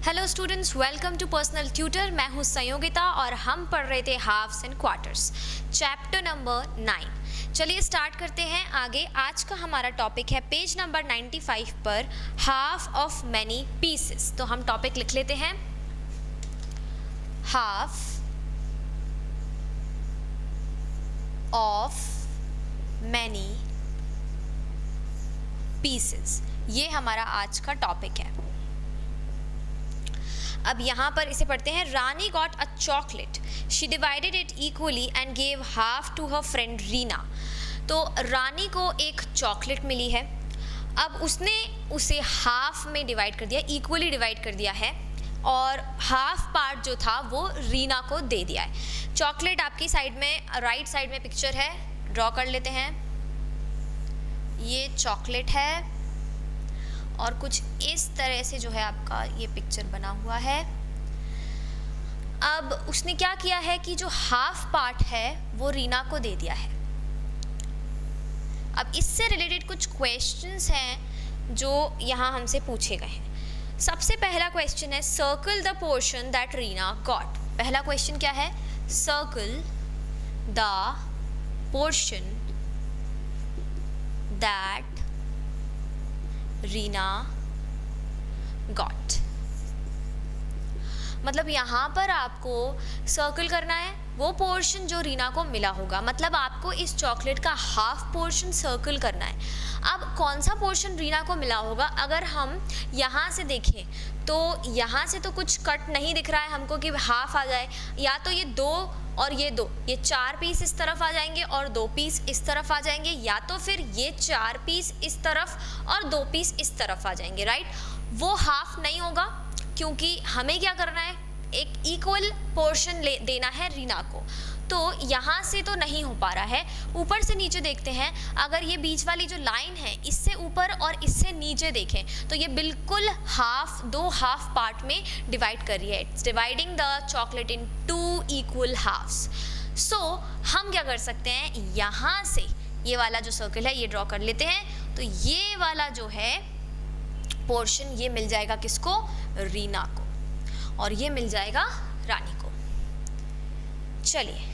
Hello students, welcome to personal tutor. मैं हूं संयोगिता और हम पढ़ रहे थे halves and quarters, chapter number 9। चलिए स्टार्ट करते हैं आगे। आज का हमारा टॉपिक है पेज नंबर 95 पर हाफ ऑफ मैनी पीसेस। तो हम टॉपिक लिख लेते हैं, हाफ ऑफ मैनी पीसेस, ये हमारा आज का टॉपिक है। अब यहाँ पर इसे पढ़ते हैं। Rani got a chocolate, she divided it equally and gave half to her friend Reena. तो रानी को एक चॉकलेट मिली है, अब उसने उसे हाफ में डिवाइड कर दिया, इक्वली डिवाइड कर दिया है और हाफ पार्ट जो था वो रीना को दे दिया है। चॉकलेट आपकी साइड में, राइट साइड में पिक्चर है, ड्रॉ कर लेते हैं। ये चॉकलेट है और कुछ इस तरह से जो है आपका ये पिक्चर बना हुआ है। अब उसने क्या किया है कि जो हाफ पार्ट है वो रीना को दे दिया है। अब इससे रिलेटेड कुछ क्वेश्चंस हैं जो यहाँ हमसे पूछे गए हैं। सबसे पहला क्वेश्चन है, circle the portion that Reena got. पहला क्वेश्चन क्या है? Circle the portion that Reena got. मतलब यहाँ पर आपको सर्कल करना है वो पोर्शन जो रीना को मिला होगा, मतलब आपको इस चॉकलेट का हाफ पोर्शन सर्कल करना है। अब कौन सा पोर्शन रीना को मिला होगा? अगर हम यहाँ से देखें तो यहाँ से तो कुछ कट नहीं दिख रहा है हमको कि हाफ आ जाए, या तो ये दो और ये दो, ये 4 पीस इस तरफ आ जाएंगे और 2 पीस इस तरफ आ जाएंगे, या तो फिर ये 4 पीस इस तरफ और 2 पीस इस तरफ आ जाएंगे, राइट। वो हाफ नहीं होगा क्योंकि हमें क्या करना है, एक इक्वल पोर्शन देना है रीना को। तो यहाँ से तो नहीं हो पा रहा है। ऊपर से नीचे देखते हैं, अगर ये बीच वाली जो लाइन है इससे ऊपर और इससे नीचे देखें तो ये बिल्कुल दो हाफ पार्ट में डिवाइड कर रही है। It's dividing the chocolate in 2 equal halves. So हम क्या कर सकते हैं, यहाँ से ये वाला जो सर्कल है ये ड्रॉ कर लेते हैं। तो ये वाला जो है पोर्शन ये मिल जाएगा किसको? रीना को, और ये मिल जाएगा रानी को। चलिए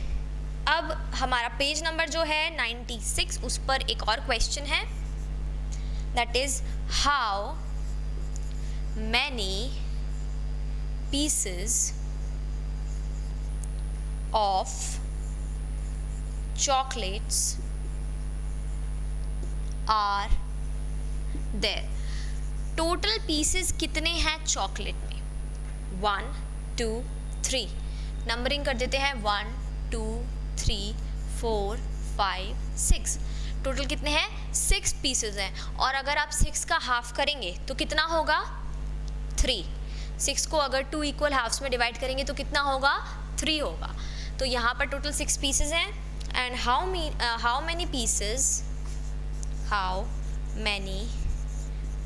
अब हमारा पेज नंबर जो है 96, उस पर एक और क्वेश्चन है, that is how many pieces of chocolates are there. Total pieces कितने हैं चॉकलेट में? 1 2 3, नंबरिंग कर देते हैं। 1 2 3 4 5 6, टोटल कितने हैं? 6 पीसेस हैं। और अगर आप 6 का हाफ करेंगे तो कितना होगा? 3। 6 को अगर 2 इक्वल हाफ्स में डिवाइड करेंगे तो कितना होगा? 3 होगा। तो यहाँ पर टोटल 6 पीसेस हैं। And how many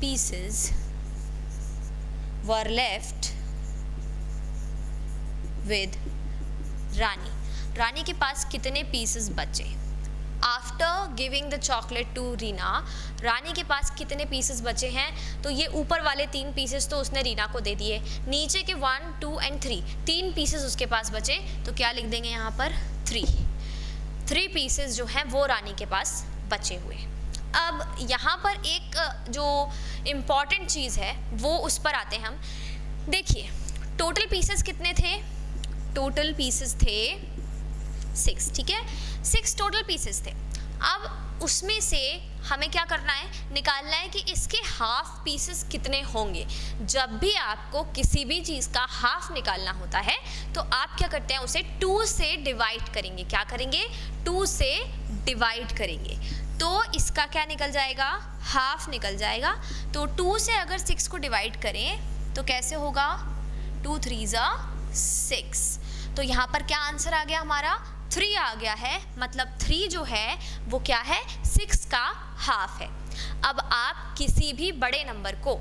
pieces were left with Rani. Rani के पास कितने पीसेस बचे? After giving the chocolate to Reena, Rani के पास कितने पीसेस बचे हैं? तो ये ऊपर वाले 3 पीसेस तो उसने रीना को दे दिए, नीचे के 1 2 एंड 3 पीसेस उसके पास बचे। तो क्या लिख देंगे यहाँ पर? 3 पीसेस जो हैं वो रानी के पास बचे हुए। अब यहाँ पर एक जो इम्पॉर्टेंट चीज़ है वो उस पर आते हैं हम। देखिए टोटल पीसेस कितने थे? टोटल पीसेस थे 6, ठीक है, 6 टोटल पीसेस थे। अब उसमें से हमें क्या करना है, निकालना है कि इसके हाफ पीसेस कितने होंगे। जब भी आपको किसी भी चीज़ का हाफ निकालना होता है तो आप क्या करते हैं, उसे 2 से डिवाइड करेंगे। क्या करेंगे? 2 से डिवाइड करेंगे। तो इसका क्या निकल जाएगा? हाफ निकल जाएगा। तो 2 से अगर 6 को डिवाइड करें तो कैसे होगा? 2 3 6। तो यहाँ पर क्या आंसर आ गया हमारा? 3 आ गया है। मतलब 3 जो है वो क्या है? 6 का हाफ है। अब आप किसी भी बड़े नंबर को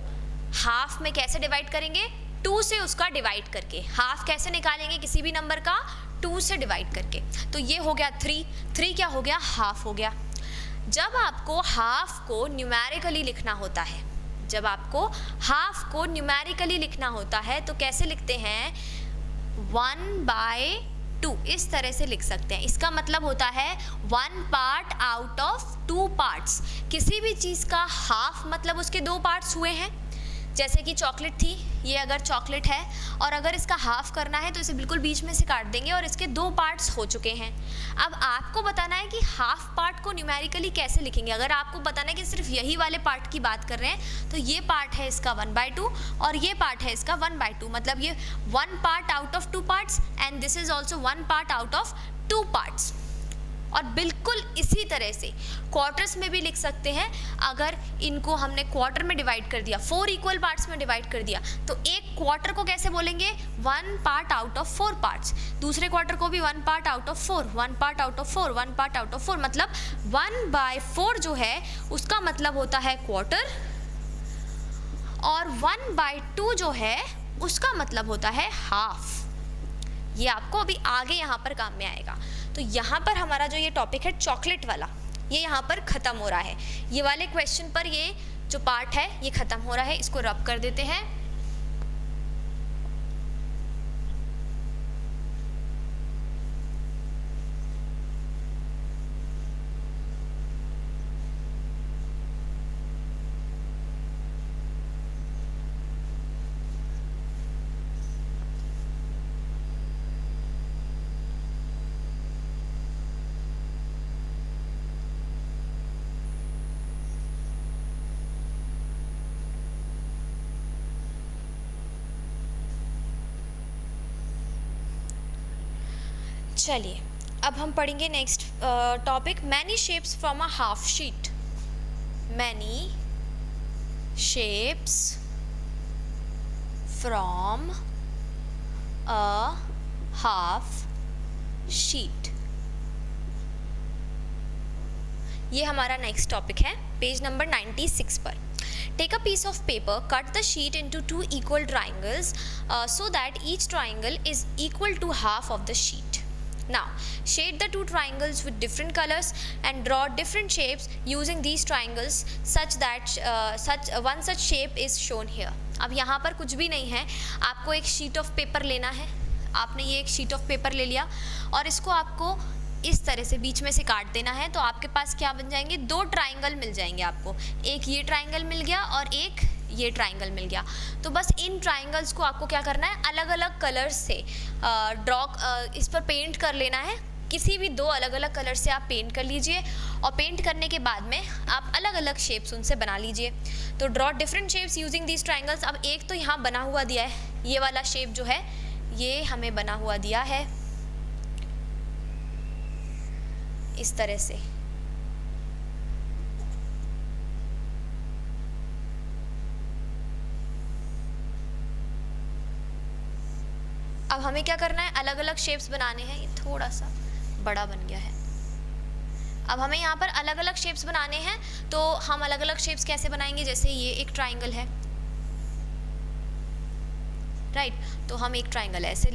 हाफ में कैसे डिवाइड करेंगे? 2 से उसका डिवाइड करके। हाफ कैसे निकालेंगे किसी भी नंबर का? 2 से डिवाइड करके। तो ये हो गया 3 क्या हो गया? हाफ हो गया। जब आपको हाफ को न्यूमेरिकली लिखना होता है जब आपको हाफ को न्यूमेरिकली लिखना होता है तो कैसे लिखते हैं, 1/2 इस तरह से लिख सकते हैं। इसका मतलब होता है 1 पार्ट आउट ऑफ 2 पार्ट्स। किसी भी चीज़ का हाफ मतलब उसके 2 पार्ट्स हुए हैं। जैसे कि चॉकलेट थी, ये अगर चॉकलेट है और अगर इसका हाफ करना है तो इसे बिल्कुल बीच में से काट देंगे और इसके 2 पार्ट्स हो चुके हैं। अब आपको बताना है कि हाफ पार्ट को न्यूमेरिकली कैसे लिखेंगे। अगर आपको बताना है कि सिर्फ यही वाले पार्ट की बात कर रहे हैं तो ये पार्ट है इसका 1/2 और ये पार्ट है इसका 1/2, मतलब ये 1 part out of 2 parts and this is also 1 part out of 2 parts. और बिल्कुल इसी तरह से क्वार्टर्स में भी लिख सकते हैं। अगर इनको हमने क्वार्टर में डिवाइड कर दिया, 4 इक्वल पार्ट्स में डिवाइड कर दिया, तो एक क्वार्टर को कैसे बोलेंगे, 1 पार्ट आउट ऑफ 4 पार्ट्स। दूसरे क्वार्टर को भी 1 part out of 4, 1 part out of 4, 1 part out of 4, मतलब 1/4 जो है उसका मतलब होता है क्वार्टर, और 1/2 जो है उसका मतलब होता है हाफ। ये आपको अभी आगे यहाँ पर काम में आएगा। तो यहाँ पर हमारा जो ये टॉपिक है चॉकलेट वाला, ये यहाँ पर ख़त्म हो रहा है। ये वाले क्वेश्चन पर ये जो पार्ट है ये ख़त्म हो रहा है, इसको रब कर देते हैं। चलिए अब हम पढ़ेंगे next topic, many shapes from a half sheet. Many shapes from a half sheet, ये हमारा नेक्स्ट टॉपिक है पेज नंबर 96 पर। Take a piece of paper, cut the sheet into 2 equal triangles so that each triangle is equal to half of the sheet. Now, shade the 2 triangles with different colors and draw different shapes using these triangles such that one such shape is shown here. अब यहाँ पर कुछ भी नहीं है, आपको एक sheet of paper लेना है। आपने ये एक शीट ऑफ पेपर ले लिया और इसको आपको इस तरह से बीच में से काट देना है, तो आपके पास क्या बन जाएंगे, 2 ट्राइंगल मिल जाएंगे आपको। एक ये ट्राइंगल मिल गया और एक ये ट्राइंगल मिल गया। तो बस इन ट्राइंगल्स को आपको क्या करना है, अलग अलग कलर्स से इस पर पेंट कर लेना है। किसी भी 2 अलग अलग कलर से आप पेंट कर लीजिए और पेंट करने के बाद में आप अलग अलग शेप्स उनसे बना लीजिए। तो draw different shapes using these triangles. अब एक तो यहाँ बना हुआ दिया है, ये वाला शेप जो है ये हमें बना हुआ दिया है इस तरह से। अब हमें क्या करना है, अलग अलग शेप्स बनाने हैं। ये थोड़ा सा बड़ा बन गया है। अब हमें यहाँ पर अलग अलग शेप्स बनाने हैं, तो हम अलग अलग शेप्स कैसे बनाएंगे, जैसे ये एक ट्राइंगल है, राइट, तो हम एक ट्राइंगल ऐसे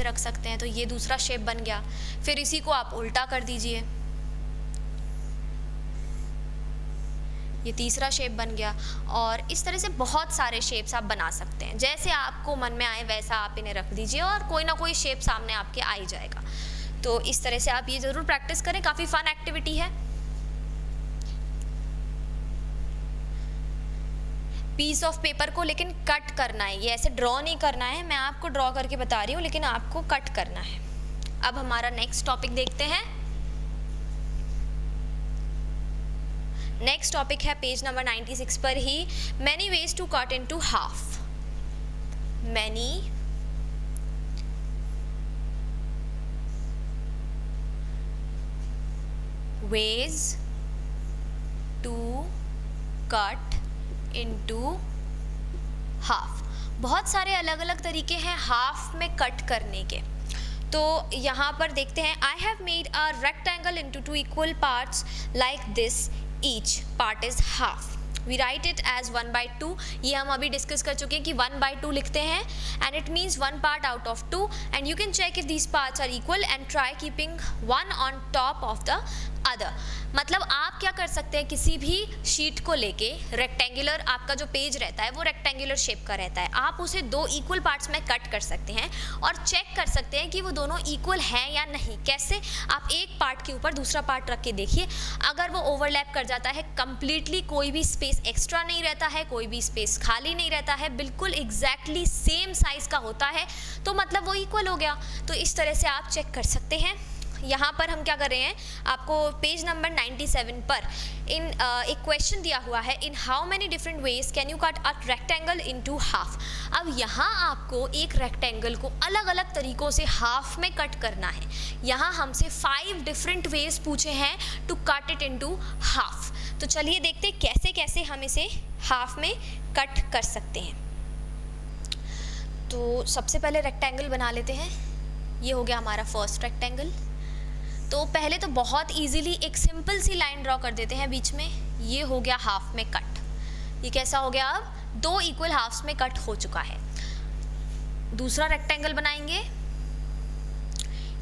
रख सकते हैं, तो ये दूसरा शेप बन गया। फिर इसी को आप उल्टा कर दीजिए, ये तीसरा शेप बन गया। और इस तरह से बहुत सारे शेप्स आप बना सकते हैं, जैसे आपको मन में आए वैसा आप इन्हें रख दीजिए और कोई ना कोई शेप सामने आपके आ ही जाएगा। तो इस तरह से आप ये ज़रूर प्रैक्टिस करें, काफ़ी फन एक्टिविटी है। पीस ऑफ पेपर को लेकिन कट करना है, ये ऐसे ड्रॉ नहीं करना है, मैं आपको ड्रॉ करके बता रही हूँ, लेकिन आपको कट करना है। अब हमारा नेक्स्ट टॉपिक देखते हैं। नेक्स्ट टॉपिक है पेज नंबर 96 पर ही, many ways to cut into half. Many ways to cut into half. बहुत सारे अलग अलग तरीके हैं हाफ में कट करने के। तो यहाँ पर देखते हैं, I have made a rectangle into 2 equal parts like this, each part is half. We write it as 1/2. ये हम अभी डिस्कस कर चुके हैं कि 1/2 लिखते हैं and it means 1 part out of 2 and you can check if these parts are equal and try keeping one on top of the other. मतलब आप क्या कर सकते हैं, किसी भी शीट को लेके रेक्टेंगुलर आपका जो पेज रहता है वो रेक्टेंगुलर शेप का रहता है, आप उसे 2 इक्वल पार्ट्स में कट कर सकते हैं और चेक कर सकते हैं कि वो दोनों इक्वल हैं या नहीं. कैसे? आप एक पार्ट के ऊपर दूसरा पार्ट रख के देखिए, अगर वो ओवरलैप कर जाता है कंप्लीटली, कोई भी स्पेस एक्स्ट्रा नहीं रहता है, कोई भी स्पेस खाली नहीं रहता है, बिल्कुल एग्जैक्टली सेम साइज का होता है, तो मतलब वो इक्वल हो गया. तो इस तरह से आप चेक कर सकते हैं. यहाँ पर हम क्या कर रहे हैं, आपको पेज नंबर 97 पर एक क्वेश्चन दिया हुआ है, in how many different ways can you cut a rectangle into half. अब यहाँ आपको एक रेक्टेंगल को अलग अलग तरीक़ों से हाफ में कट करना है. यहाँ हमसे 5 डिफरेंट वेज पूछे हैं to cut it into half. तो चलिए देखते हैं कैसे कैसे हम इसे हाफ में कट कर सकते हैं. तो सबसे पहले रेक्टेंगल बना लेते हैं. ये हो गया हमारा फर्स्ट रेक्टेंगल. तो पहले तो बहुत इजीली एक सिंपल सी लाइन ड्रॉ कर देते हैं बीच में. ये हो गया हाफ में कट. ये कैसा हो गया? अब 2 इक्वल हाफ्स में कट हो चुका है. दूसरा रेक्टेंगल बनाएंगे,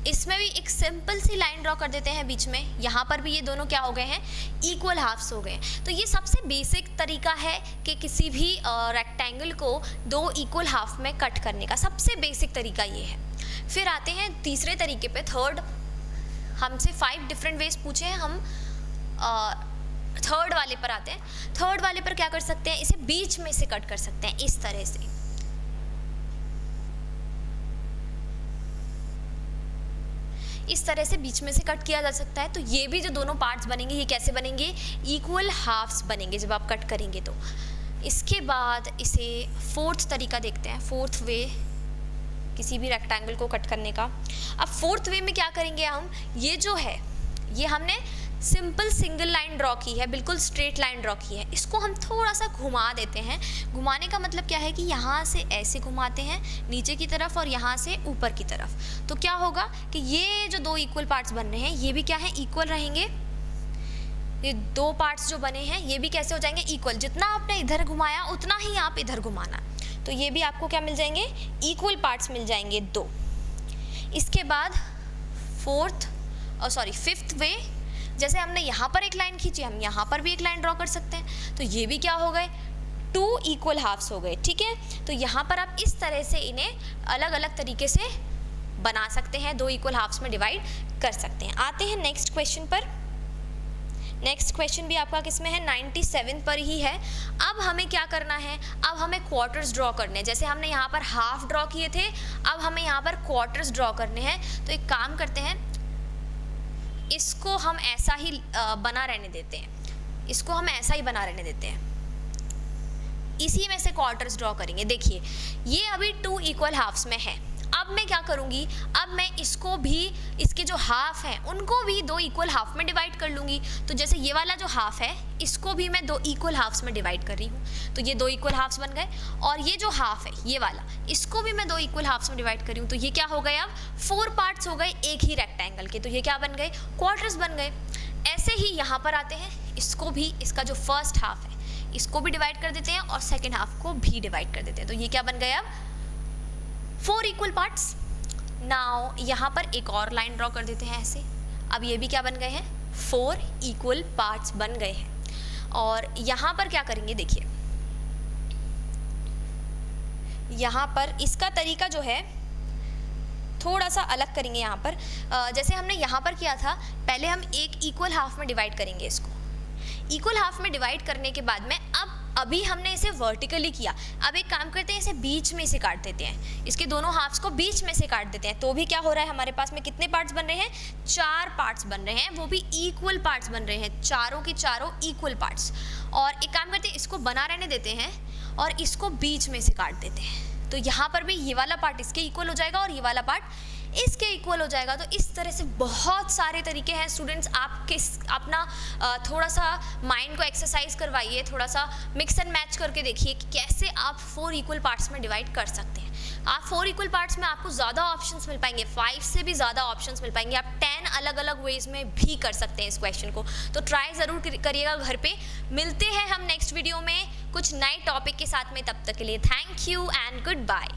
इसमें भी एक सिंपल सी लाइन ड्रॉ कर देते हैं बीच में. यहाँ पर भी ये दोनों क्या हो गए हैं? इक्वल हाफ्स हो गए. तो ये सबसे बेसिक तरीका है कि किसी भी रेक्टेंगल को 2 इक्वल हाफ में कट करने का सबसे बेसिक तरीका ये है. फिर आते हैं तीसरे तरीके पे. थर्ड, हमसे 5 डिफरेंट वेज पूछे हैं, हम थर्ड वाले पर आते हैं. थर्ड वाले पर क्या कर सकते हैं, इसे बीच में से कट कर सकते हैं इस तरह से. इस तरह से बीच में से कट किया जा सकता है. तो ये भी जो दोनों पार्ट्स बनेंगे ये कैसे बनेंगे? इक्वल हाफ्स बनेंगे जब आप कट करेंगे तो. इसके बाद इसे फोर्थ तरीका देखते हैं, फोर्थ वे किसी भी रेक्टेंगल को कट करने का. अब फोर्थ वे में क्या करेंगे हम, ये जो है ये हमने सिंपल सिंगल लाइन ड्रॉ की है, बिल्कुल स्ट्रेट लाइन ड्रॉ की है, इसको हम थोड़ा सा घुमा देते हैं. घुमाने का मतलब क्या है कि यहाँ से ऐसे घुमाते हैं नीचे की तरफ और यहाँ से ऊपर की तरफ. तो क्या होगा कि ये जो 2 इक्वल पार्ट्स बन रहे हैं ये भी क्या है? इक्वल रहेंगे. ये 2 पार्ट्स जो बने हैं ये भी कैसे हो जाएंगे? इक्वल. जितना आपने इधर घुमाया उतना ही आप इधर घुमाना. तो ये भी आपको क्या मिल जाएंगे? इक्वल पार्ट्स मिल जाएंगे 2. इसके बाद फिफ्थ वे, जैसे हमने यहाँ पर एक लाइन खींची, हम यहाँ पर भी एक लाइन ड्रॉ कर सकते हैं. तो ये भी क्या हो गए? 2 इक्वल हाफ्स हो गए. ठीक है, तो यहाँ पर आप इस तरह से इन्हें अलग अलग तरीके से बना सकते हैं, 2 इक्वल हाफ्स में डिवाइड कर सकते हैं. आते हैं नेक्स्ट क्वेश्चन पर. नेक्स्ट क्वेश्चन भी आपका किस में है? 97 पर ही है. अब हमें क्या करना है? अब हमें क्वार्टर्स ड्रॉ करने हैं. जैसे हमने यहाँ पर हाफ ड्रॉ किए थे, अब हमें यहाँ पर क्वार्टर्स ड्रॉ करने हैं. तो एक काम करते हैं, इसको हम ऐसा ही बना रहने देते हैं. इसको हम ऐसा ही बना रहने देते हैं. इसी में से क्वार्टर्स ड्रॉ करेंगे. देखिए ये अभी 2 इक्वल हाफ्स में है. अब मैं क्या करूँगी? अब मैं इसको भी, इसके जो हाफ हैं उनको भी 2 इक्वल हाफ में डिवाइड कर लूँगी. तो जैसे ये वाला जो हाफ है इसको भी मैं 2 इक्वल हाफ्स में डिवाइड कर रही हूँ. तो ये 2 इक्वल हाफ्स बन गए. और ये जो हाफ है ये वाला, इसको भी मैं 2 इक्वल हाफ्स में डिवाइड कर रही हूँ. तो ये क्या हो गए? अब 4 पार्ट्स हो गए एक ही रेक्टेंगल के. तो ये क्या बन गए? क्वार्टर्स बन गए. ऐसे ही यहाँ पर आते हैं, इसको भी, इसका जो फर्स्ट हाफ है इसको भी डिवाइड कर देते हैं और सेकेंड हाफ को भी डिवाइड कर देते हैं. तो ये क्या बन गए? अब 4 इक्वल पार्ट्स. नाउ यहाँ पर एक और लाइन ड्रॉ कर देते हैं ऐसे. अब ये भी क्या बन गए हैं? 4 इक्वल पार्ट्स बन गए हैं. और यहाँ पर क्या करेंगे? देखिए यहाँ पर इसका तरीका जो है थोड़ा सा अलग करेंगे. यहाँ पर जैसे हमने यहाँ पर किया था, पहले हम एक इक्वल हाफ में डिवाइड करेंगे. इसको इक्वल हाफ में डिवाइड करने के बाद में अभी हमने इसे वर्टिकली किया. अब एक काम करते हैं, इसे बीच में से काट देते हैं. इसके दोनों हाफ्स को बीच में से काट देते हैं. तो भी क्या हो रहा है? हमारे पास में कितने पार्ट्स बन रहे हैं? 4 पार्ट्स बन रहे हैं, वो भी इक्वल पार्ट्स बन रहे हैं, चारों की चारों इक्वल पार्ट्स. और एक काम करते हैं, इसको बना रहने देते हैं और इसको बीच में से काट देते हैं. तो यहाँ पर भी ये वाला पार्ट इसके इक्वल हो जाएगा और ये वाला पार्ट इसके इक्वल हो जाएगा. तो इस तरह से बहुत सारे तरीके हैं. स्टूडेंट्स आप अपना थोड़ा सा माइंड को एक्सरसाइज करवाइए, थोड़ा सा मिक्स एंड मैच करके देखिए कि कैसे आप 4 इक्वल पार्ट्स में डिवाइड कर सकते हैं. आप 4 इक्वल पार्ट्स में आपको ज़्यादा ऑप्शंस मिल पाएंगे, 5 से भी ज़्यादा ऑप्शंस मिल पाएंगे, आप 10 अलग अलग वेज में भी कर सकते हैं इस क्वेश्चन को। तो ट्राई ज़रूर करिएगा घर पे। मिलते हैं हम नेक्स्ट वीडियो में कुछ नए टॉपिक के साथ में, तब तक के लिए thank you and good bye.